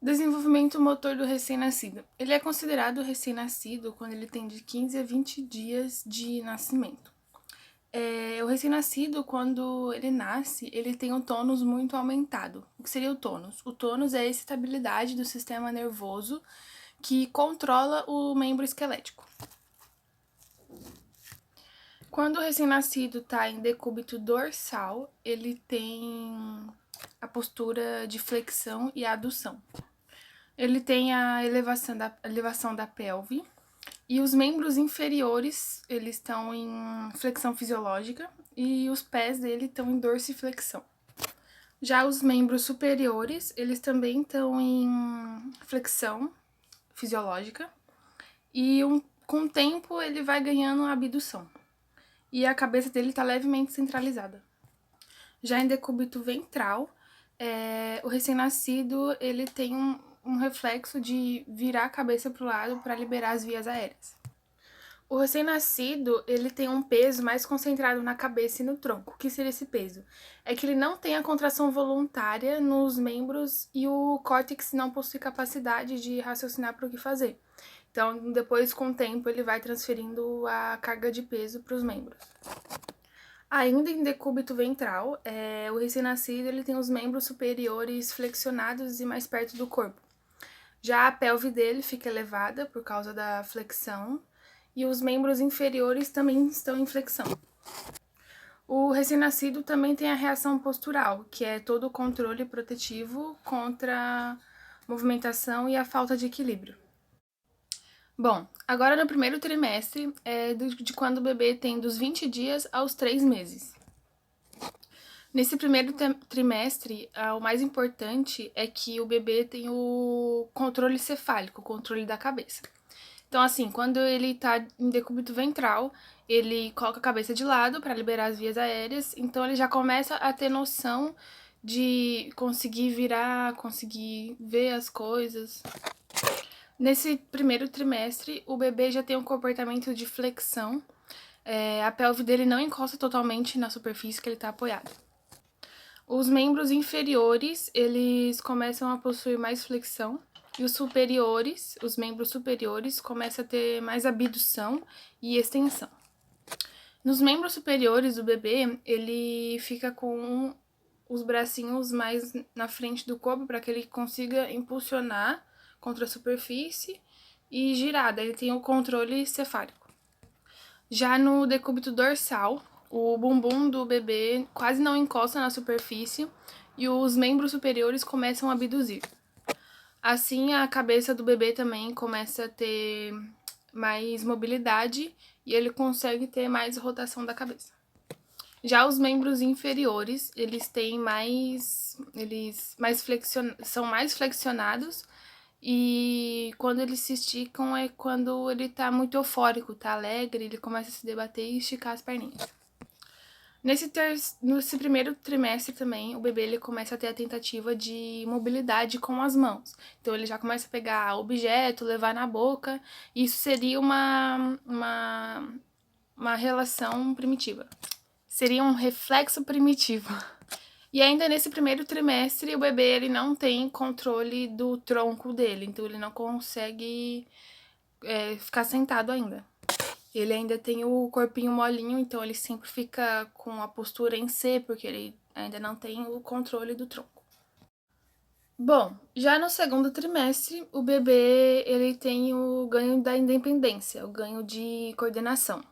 Desenvolvimento motor do recém-nascido. Ele é considerado recém-nascido quando ele tem de 15 a 20 dias de nascimento. O recém-nascido, quando ele nasce, ele tem um tônus muito aumentado. O que seria o tônus? O tônus é a excitabilidade do sistema nervoso que controla o membro esquelético. Quando o recém-nascido está em decúbito dorsal, ele tem a postura de flexão e adução. Ele tem a elevação da pelve e os membros inferiores, eles estão em flexão fisiológica e os pés dele estão em dorsiflexão. Já os membros superiores, eles também estão em flexão fisiológica e com o tempo ele vai ganhando a abdução. E a cabeça dele está levemente centralizada. Já em decúbito ventral, o recém-nascido ele tem um reflexo de virar a cabeça para o lado para liberar as vias aéreas. O recém-nascido, ele tem um peso mais concentrado na cabeça e no tronco. O que seria esse peso? É que ele não tem a contração voluntária nos membros e o córtex não possui capacidade de raciocinar para o que fazer. Então, depois, com o tempo, ele vai transferindo a carga de peso para os membros. Ainda em decúbito ventral, o recém-nascido ele tem os membros superiores flexionados e mais perto do corpo. Já a pelve dele fica elevada por causa da flexão e os membros inferiores também estão em flexão. O recém-nascido também tem a reação postural, que é todo o controle protetivo contra a movimentação e a falta de equilíbrio. Bom, agora no primeiro trimestre é de quando o bebê tem dos 20 dias aos 3 meses. Nesse primeiro trimestre, o mais importante é que o bebê tem o controle cefálico, o controle da cabeça. Então, assim, quando ele tá em decúbito ventral, ele coloca a cabeça de lado para liberar as vias aéreas, então ele já começa a ter noção de conseguir virar, conseguir ver as coisas. Nesse primeiro trimestre, o bebê já tem um comportamento de flexão, a pelve dele não encosta totalmente na superfície que ele está apoiado. Os membros inferiores, eles começam a possuir mais flexão, e os membros superiores, começam a ter mais abdução e extensão. Nos membros superiores do bebê, ele fica com os bracinhos mais na frente do corpo para que ele consiga impulsionar contra a superfície e girar, daí ele tem o controle cefálico. Já no decúbito dorsal, o bumbum do bebê quase não encosta na superfície e os membros superiores começam a abduzir. Assim, a cabeça do bebê também começa a ter mais mobilidade e ele consegue ter mais rotação da cabeça. Já os membros inferiores, eles têm são mais flexionados e quando eles se esticam é quando ele tá muito eufórico, tá alegre, ele começa a se debater e esticar as perninhas. Nesse primeiro trimestre também, o bebê ele começa a ter a tentativa de mobilidade com as mãos. Então ele já começa a pegar objeto, levar na boca, e isso seria uma relação primitiva. Seria um reflexo primitivo. E ainda nesse primeiro trimestre, o bebê ele não tem controle do tronco dele, então ele não consegue ficar sentado ainda. Ele ainda tem o corpinho molinho, então ele sempre fica com a postura em C, porque ele ainda não tem o controle do tronco. Bom, já no segundo trimestre, o bebê ele tem o ganho da independência, o ganho de coordenação.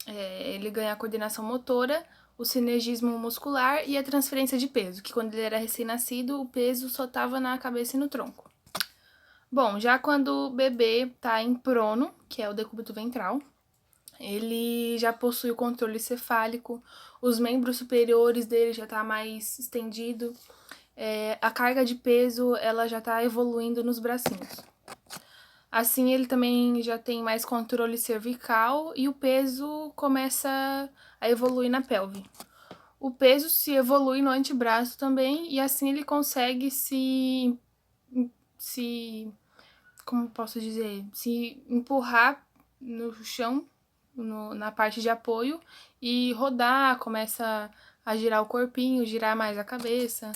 Ele ganha a coordenação motora, o sinergismo muscular e a transferência de peso, que quando ele era recém-nascido, o peso só estava na cabeça e no tronco. Bom, já quando o bebê está em prono, que é o decúbito ventral, ele já possui o controle cefálico, os membros superiores dele já tá mais estendido, a carga de peso ela já tá evoluindo nos bracinhos. Assim, ele também já tem mais controle cervical e o peso começa a evoluir na pelve. O peso se evolui no antebraço também e assim ele consegue como posso dizer, se empurrar no chão, na parte de apoio e rodar, começa a girar o corpinho, girar mais a cabeça.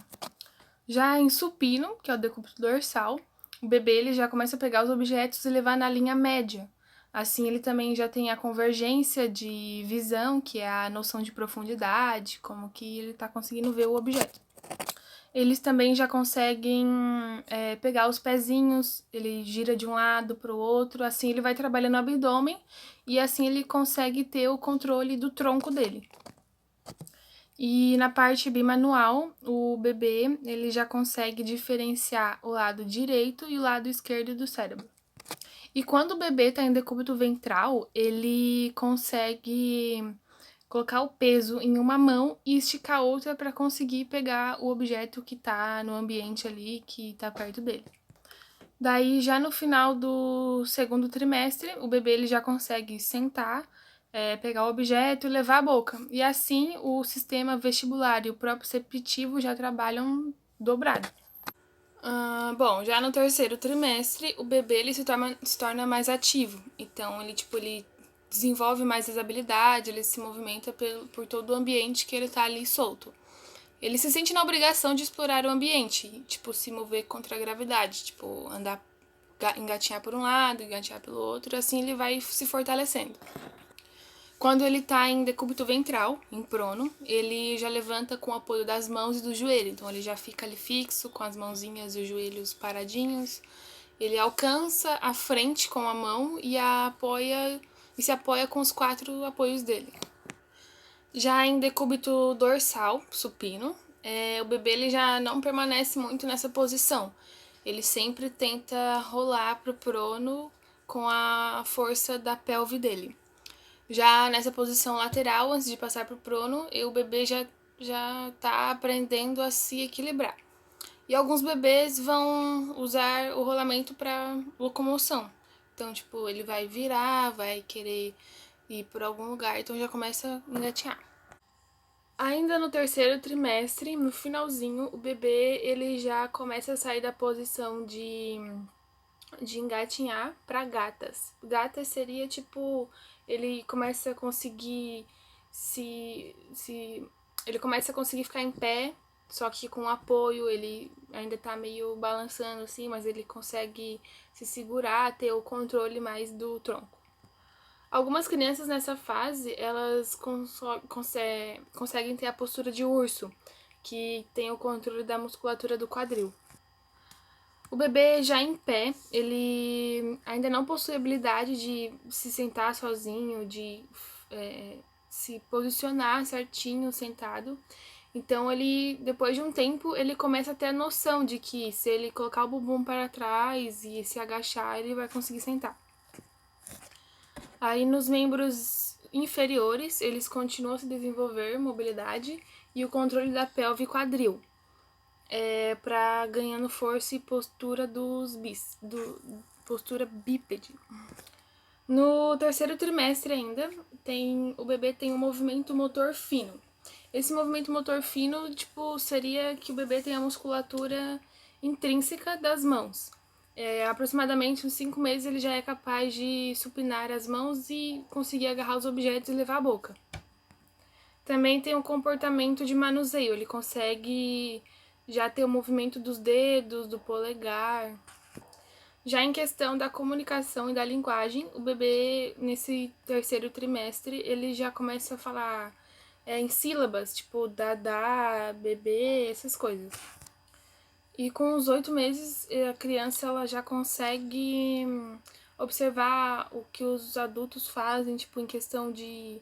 Já em supino, que é o decúbito dorsal, O bebê ele já começa a pegar os objetos e levar na linha média. Assim, ele também já tem a convergência de visão, que é a noção de profundidade, como que ele está conseguindo ver o objeto. Eles também já conseguem pegar os pezinhos, ele gira de um lado para o outro, assim ele vai trabalhando o abdômen e assim ele consegue ter o controle do tronco dele. E na parte bimanual, o bebê ele já consegue diferenciar o lado direito e o lado esquerdo do cérebro. E quando o bebê está em decúbito ventral, ele consegue colocar o peso em uma mão e esticar a outra para conseguir pegar o objeto que está no ambiente ali, que está perto dele. Daí, já no final do segundo trimestre, o bebê ele já consegue sentar, pegar o objeto e levar à boca. E assim, o sistema vestibular e o proprioceptivo já trabalham dobrado. Bom, já no terceiro trimestre, o bebê ele se torna mais ativo. Então, ele desenvolve mais as habilidades, ele se movimenta por todo o ambiente que ele tá ali solto. Ele se sente na obrigação de explorar o ambiente, tipo, se mover contra a gravidade, tipo, engatinhar por um lado, engatinhar pelo outro, assim ele vai se fortalecendo. Quando ele tá em decúbito ventral, em prono, ele já levanta com o apoio das mãos e do joelho. Então ele já fica ali fixo, com as mãozinhas e os joelhos paradinhos. Ele alcança a frente com a mão e se apoia com os 4 apoios dele. Já em decúbito dorsal, supino, o bebê ele já não permanece muito nessa posição. Ele sempre tenta rolar pro prono com a força da pelve dele. Já nessa posição lateral, antes de passar pro prono, o bebê já tá aprendendo a se equilibrar. E alguns bebês vão usar o rolamento para locomoção. Então, tipo, ele vai virar, vai querer ir por algum lugar, então já começa a engatinhar. Ainda no terceiro trimestre, no finalzinho, o bebê ele já começa a sair da posição de engatinhar para gatas. Gatas seria tipo, ele começa a conseguir ele começa a conseguir ficar em pé, só que com apoio, ele ainda tá meio balançando assim, mas ele consegue se segurar, ter o controle mais do tronco. Algumas crianças nessa fase, elas conseguem ter a postura de urso, que tem o controle da musculatura do quadril. O bebê já em pé, ele ainda não possui habilidade de se sentar sozinho, de se posicionar certinho sentado. Então ele, depois de um tempo, ele começa a ter a noção de que se ele colocar o bumbum para trás e se agachar, ele vai conseguir sentar. Aí nos membros inferiores, eles continuam a se desenvolver mobilidade e o controle da pelve e quadril, para ganhando força e postura postura bípede. No terceiro trimestre ainda, o bebê tem um movimento motor fino. Esse movimento motor fino, tipo, seria que o bebê tem a musculatura intrínseca das mãos. Aproximadamente uns 5 meses ele já é capaz de supinar as mãos e conseguir agarrar os objetos e levar à boca. Também tem um comportamento de manuseio, ele consegue já ter o movimento dos dedos, do polegar. Já em questão da comunicação e da linguagem, o bebê, nesse terceiro trimestre, ele já começa a falar em sílabas, tipo dadá, bebê, essas coisas. E com os 8 meses, a criança ela já consegue observar o que os adultos fazem, tipo, em questão de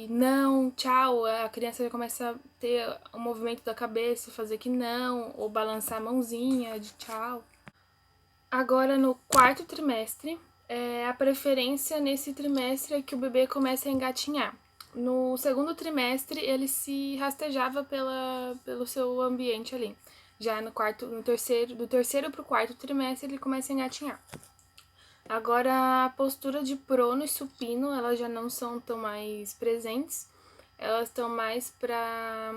não, tchau, a criança já começa a ter o movimento da cabeça, fazer que não, ou balançar a mãozinha de tchau. Agora, no quarto trimestre, a preferência nesse trimestre é que o bebê comece a engatinhar. No segundo trimestre, ele se rastejava pelo seu ambiente ali. Já do terceiro para o quarto trimestre, ele começa a engatinhar. Agora, a postura de prono e supino, elas já não são tão mais presentes. Elas estão mais para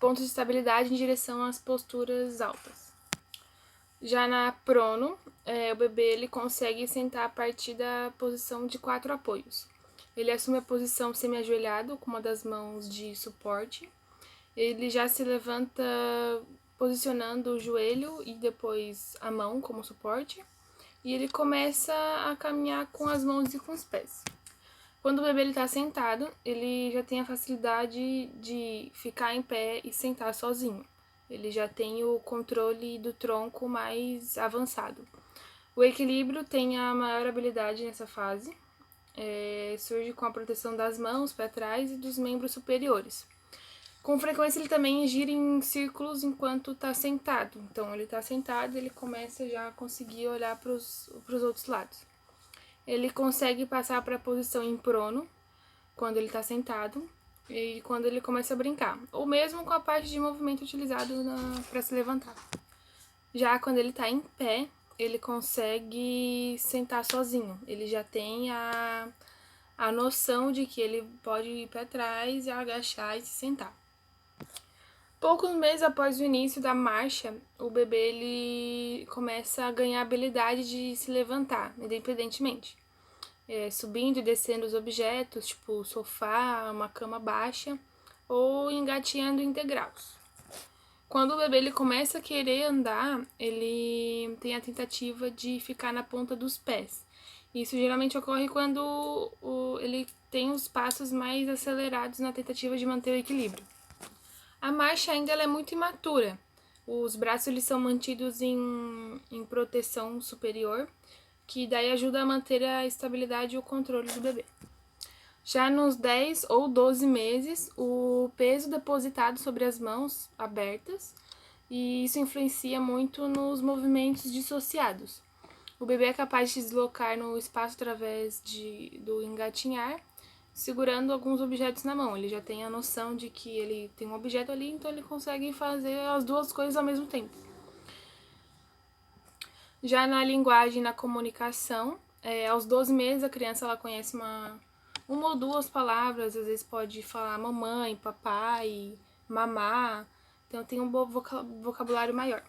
pontos de estabilidade em direção às posturas altas. Já na prono, o bebê ele consegue sentar a partir da posição de 4 apoios. Ele assume a posição semi-ajoelhado, com uma das mãos de suporte. Ele já se levanta posicionando o joelho e depois a mão como suporte. E ele começa a caminhar com as mãos e com os pés. Quando o bebê está sentado, ele já tem a facilidade de ficar em pé e sentar sozinho. Ele já tem o controle do tronco mais avançado. O equilíbrio tem a maior habilidade nessa fase. Surge com a proteção das mãos para trás e dos membros superiores. Com frequência ele também gira em círculos enquanto está sentado. Então ele está sentado e ele começa já a conseguir olhar para os outros lados. Ele consegue passar para a posição em prono, quando ele está sentado, e quando ele começa a brincar. Ou mesmo com a parte de movimento utilizado para se levantar. Já quando ele está em pé, ele consegue sentar sozinho. Ele já tem a noção de que ele pode ir para trás, e agachar e se sentar. Poucos meses após o início da marcha, o bebê ele começa a ganhar a habilidade de se levantar, independentemente. Subindo e descendo os objetos, tipo sofá, uma cama baixa, ou engateando em degraus. Quando o bebê ele começa a querer andar, ele tem a tentativa de ficar na ponta dos pés. Isso geralmente ocorre quando ele tem os passos mais acelerados na tentativa de manter o equilíbrio. A marcha ainda é muito imatura. Os braços eles são mantidos em proteção superior, que daí ajuda a manter a estabilidade e o controle do bebê. Já nos 10 ou 12 meses, o peso depositado sobre as mãos abertas, e isso influencia muito nos movimentos dissociados. O bebê é capaz de se deslocar no espaço através do engatinhar, segurando alguns objetos na mão. Ele já tem a noção de que ele tem um objeto ali, então ele consegue fazer as duas coisas ao mesmo tempo. Já na linguagem e na comunicação, aos 12 meses a criança ela conhece uma ou duas palavras, às vezes pode falar mamãe, papai, mamá, então tem um vocabulário maior.